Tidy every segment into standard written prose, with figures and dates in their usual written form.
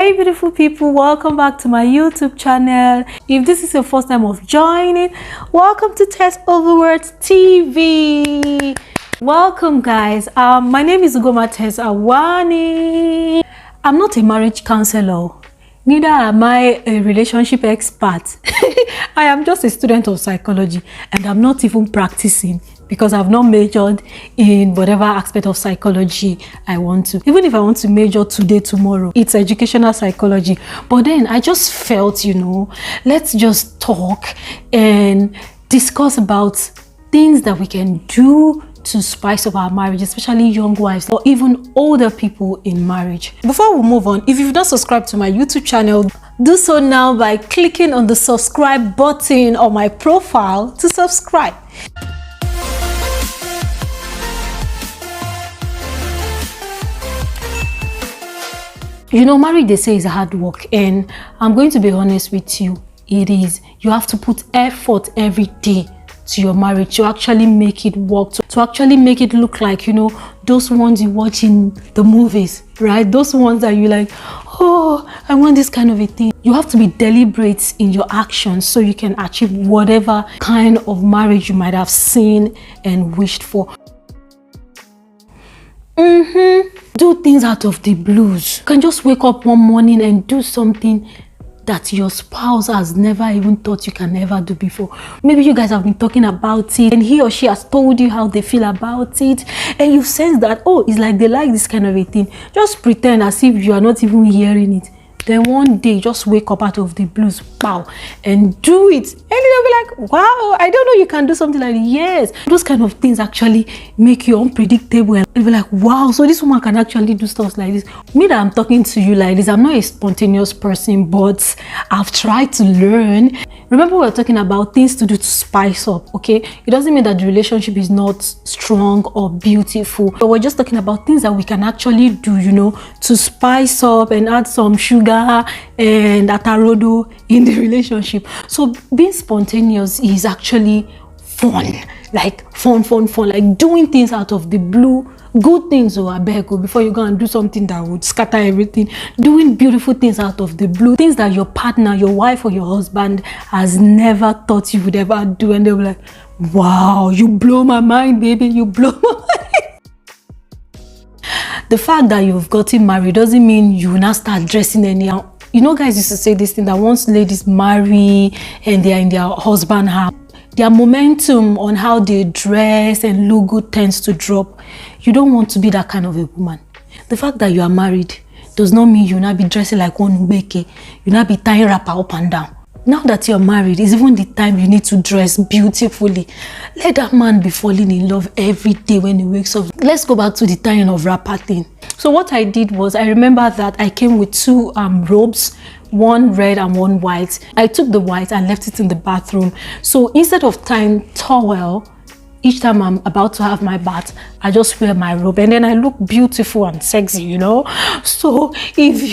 Hey beautiful people, welcome back to my YouTube channel. If this is your first time of joining, welcome to Tess Overwords TV. Welcome guys. My name is Ugoma Tess Awani. I'm not a marriage counselor, neither am I a relationship expert. I am just a student of psychology and I'm not even practicing because I've not majored in whatever aspect of psychology I want to. Even if I want to major today, tomorrow, it's educational psychology. But then I just felt, let's just talk and discuss about things that we can do to spice up our marriage, especially young wives or even older people in marriage. Before we move on, if you've not subscribed to my YouTube channel, do so now by clicking on the subscribe button on my profile to subscribe. Marriage, they say, is hard work, and I'm going to be honest with you, it is. You have to put effort every day to your marriage to actually make it work, to actually make it look like, those ones you watch in the movies, right? Those ones that you like, oh, I want this kind of a thing. You have to be deliberate in your actions so you can achieve whatever kind of marriage you might have seen and wished for. Do things out of the blues. You can just wake up one morning and do something that your spouse has never even thought you can ever do before. Maybe you guys have been talking about it and he or she has told you how they feel about it, and you sense that, oh, it's like they like this kind of a thing. Just pretend as if you are not even hearing it. Then one day, just wake up out of the blues, pow, and do it. And they'll be like, wow, I don't know you can do something like that. Yes, those kind of things actually make you unpredictable. And they'll be like, wow, so this woman can actually do stuff like this. Me that I'm talking to you like this, I'm not a spontaneous person, but I've tried to learn. Remember, we were talking about things to do to spice up, okay? It doesn't mean that the relationship is not strong or beautiful. But we're just talking about things that we can actually do, to spice up and add some sugar and atarodo in the relationship. So being spontaneous is actually fun, like fun, like doing things out of the blue. Good things, before you go and do something that would scatter everything. Doing beautiful things out of the blue, things that your partner, your wife or your husband has never thought you would ever do, and they'll be like, wow, you blow my mind, baby, you blow my mind. The fact that you've gotten married doesn't mean you will not start dressing anyhow. Guys used to say this thing that once ladies marry and they are in their husband's house, their momentum on how they dress and look good tends to drop. You don't want to be that kind of a woman. The fact that you are married does not mean you'll not be dressing like one ubeke. You'll not be tying wrapper up and down. Now that you're married, it's even the time you need to dress beautifully. Let that man be falling in love every day when he wakes up. Let's go back to the tying of wrapper thing. So what I did was, I remember that I came with two robes, one red and one white. I took the white and left it in the bathroom. So instead of tying towel, each time I'm about to have my bath, I just wear my robe and then I look beautiful and sexy, So if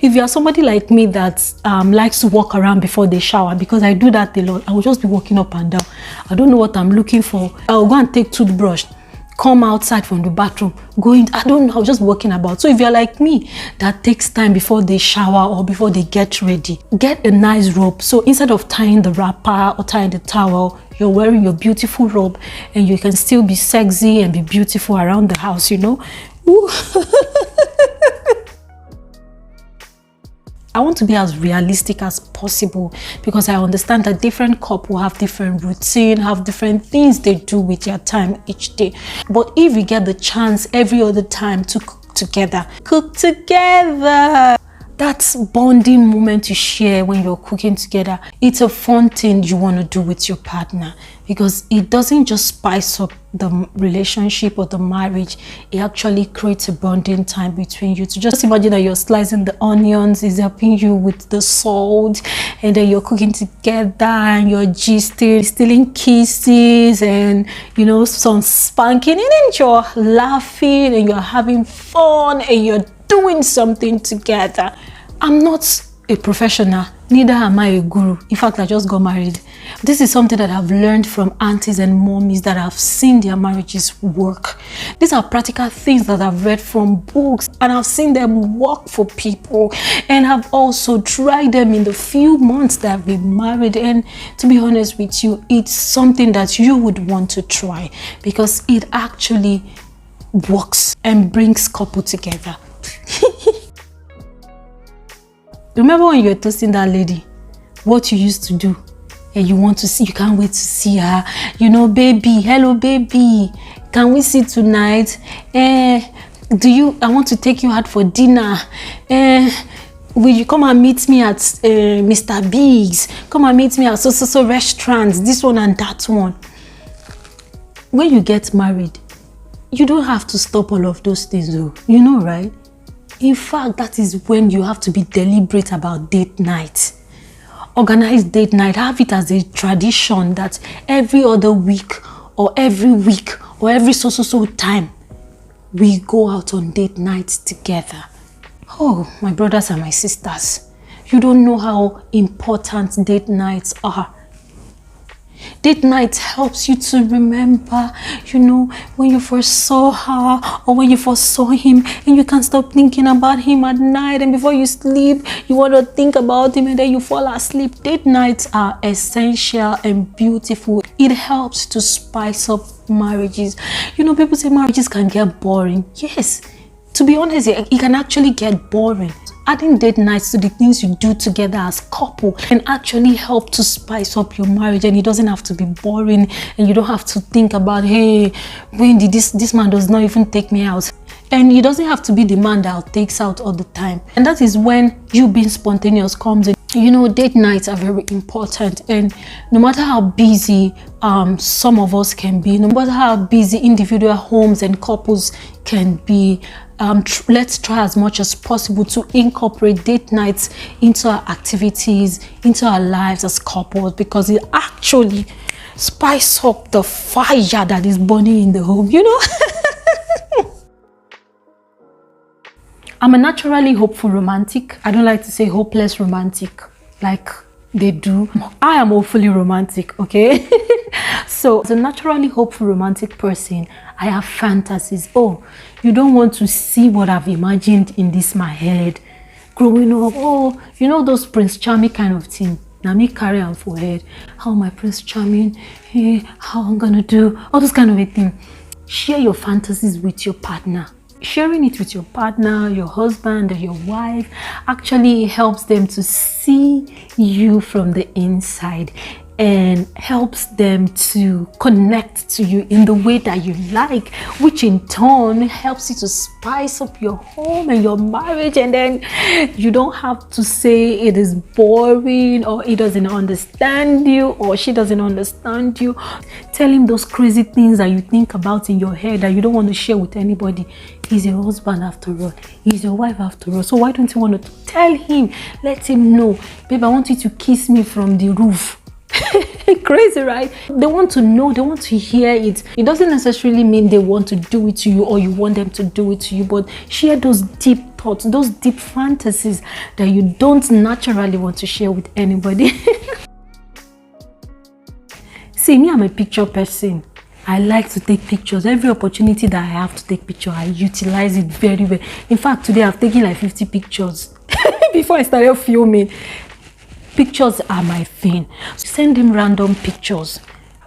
you are somebody like me that likes to walk around before they shower, because I do that a lot, I will just be walking up and down. I don't know what I'm looking for. I'll go and take toothbrush, come outside from the bathroom, go in, I don't know, I'm just walking about. So if you're like me, that takes time before they shower or before they get ready, get a nice robe. So instead of tying the wrapper or tying the towel, you're wearing your beautiful robe and you can still be sexy and be beautiful around the house, I want to be as realistic as possible because I understand that different couples have different routine, have different things they do with their time each day. But if we get the chance every other time to cook together, that's bonding moment you share when you're cooking together. It's a fun thing you want to do with your partner because it doesn't just spice up the relationship or the marriage. It actually creates a bonding time between you. To just imagine that you're slicing the onions, is helping you with the salt, and then you're cooking together and you're gisting, stealing kisses and some spanking, and then you're laughing and you're having fun and you're doing something together. I'm not a professional, neither am I a guru. In fact, I just got married. This is something that I've learned from aunties and mommies that have seen their marriages work. These are practical things that I've read from books, and I've seen them work for people, and I've also tried them in the few months that I've been married. And to be honest with you, it's something that you would want to try because it actually works and brings couple together. Remember when you were toasting that lady, what you used to do, and you want to see, you can't wait to see her. You know, baby, hello baby, can we see tonight? I want to take you out for dinner. Will you come and meet me at Mr. Biggs? Come and meet me at so restaurants, this one and that one. When you get married, you don't have to stop all of those things though, you know, right? In fact, that is when you have to be deliberate about date night. Organize date night. Have it as a tradition that every other week or every so time we go out on date nights together. Oh, my brothers and my sisters, you don't know how important date nights are. Date night helps you to remember, you know, when you first saw her or when you first saw him, and you can't stop thinking about him at night, and before you sleep, you want to think about him and then you fall asleep. Date nights are essential and beautiful. It helps to spice up marriages. You know, people say marriages can get boring. Yes, to be honest, it can actually get boring. Adding date nights to the things you do together as couple can actually help to spice up your marriage, and it doesn't have to be boring, and you don't have to think about, hey, when did this man does not even take me out. And it doesn't have to be the man that takes out all the time. And that is when you being spontaneous comes in. You know, date nights are very important, and no matter how busy some of us can be, no matter how busy individual homes and couples can be, let's try as much as possible to incorporate date nights into our activities, into our lives as couples, because it actually spices up the fire that is burning in the home, you know. I'm a naturally hopeful romantic. I don't like to say hopeless romantic like they do. I am hopefully romantic, okay? So as a naturally hopeful romantic person, I have fantasies. Oh, you don't want to see what I've imagined in my head growing up. Oh, you know those Prince Charming kind of thing. Now me carry on for head. How my Prince Charming? Hey, how I'm gonna do? All those kind of a thing. Share your fantasies with your partner. Sharing it with your partner, your husband, or your wife actually helps them to see you from the inside and helps them to connect to you in the way that you like, which in turn helps you to spice up your home and your marriage. And then you don't have to say it is boring, or he doesn't understand you, or she doesn't understand you. Tell him those crazy things that you think about in your head that you don't want to share with anybody. He's your husband after all. He's your wife after all. So why don't you want to tell him? Let him know, babe, I want you to kiss me from the roof. Crazy, right? They want to know, they want to hear it. It doesn't necessarily mean they want to do it to you or you want them to do it to you, but share those deep thoughts, those deep fantasies that you don't naturally want to share with anybody. See, me, I'm a picture person. I like to take pictures. Every opportunity that I have to take picture, I utilize it very well. In fact, today I've taken like 50 pictures before I started filming. Pictures are my thing. Send him random pictures.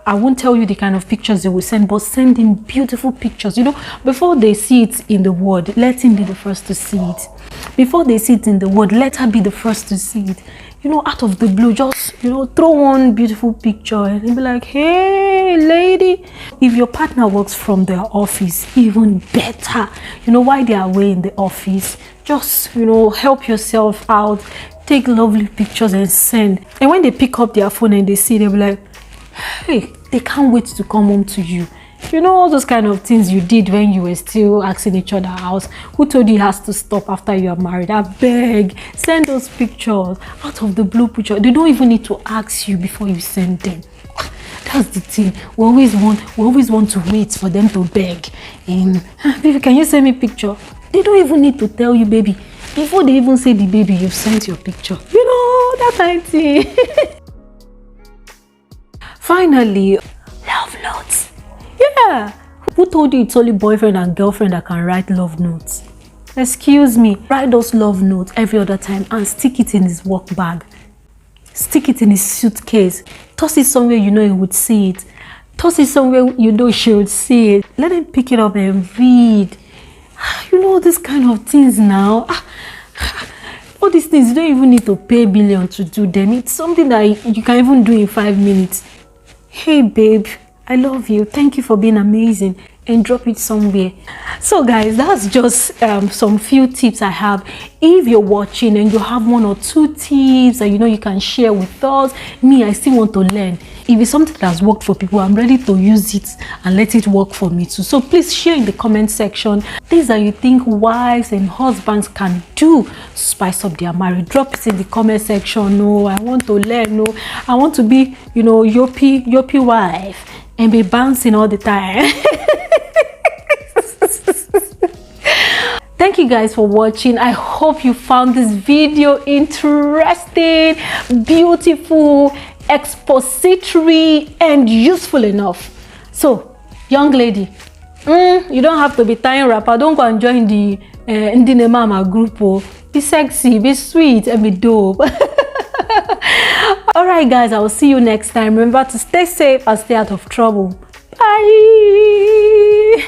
I won't tell you the kind of pictures they will send, but send him beautiful pictures. You know, before they see it in the word, let him be the first to see it. Before they see it in the word, let her be the first to see it. You know, out of the blue, just, you know, throw one beautiful picture and be like, hey, lady. If your partner works from their office, even better. You know, while they are away in the office, just, you know, help yourself out. Take lovely pictures and send. And when they pick up their phone and they see, they'll be like, hey, they can't wait to come home to you. You know, all those kind of things you did when you were still asking each other out. Who told you it has to stop after you are married? I beg, send those pictures out of the blue picture. They don't even need to ask you before you send them. That's the thing. We always want to wait for them to beg. And baby, can you send me a picture? They don't even need to tell you, baby. Before they even say the baby, you've sent your picture. You That kind of thing. Finally, love notes. Yeah. Who told you it's only boyfriend and girlfriend that can write love notes? Excuse me. Write those love notes every other time and stick it in his work bag. Stick it in his suitcase. Toss it somewhere you know he would see it. Toss it somewhere you know she would see it. Let him pick it up and read. You know this kind of things now. All these things, you don't even need to pay billion to do them. It's something that you can even do in 5 minutes. Hey babe, I love you. Thank you for being amazing. And drop it somewhere. So guys, that's just some few tips I have. If you're watching and you have 1 or 2 tips that you know you can share with us, me, I still want to learn. If it's something that has worked for people, I'm ready to use it and let it work for me too. So please share in the comment section things that you think wives and husbands can do to spice up their marriage. Drop it in the comment section. No, I want to learn. No, I want to be, you know, yoppie wife and be bouncing all the time. Thank you guys for watching. I hope you found this video interesting, beautiful, expository, and useful enough. So, young lady, you don't have to be tying wrapper. Don't go and join the Ndine Mama group. Oh. Be sexy, be sweet, and be dope. Alright guys, I will see you next time. Remember to stay safe and stay out of trouble. Bye.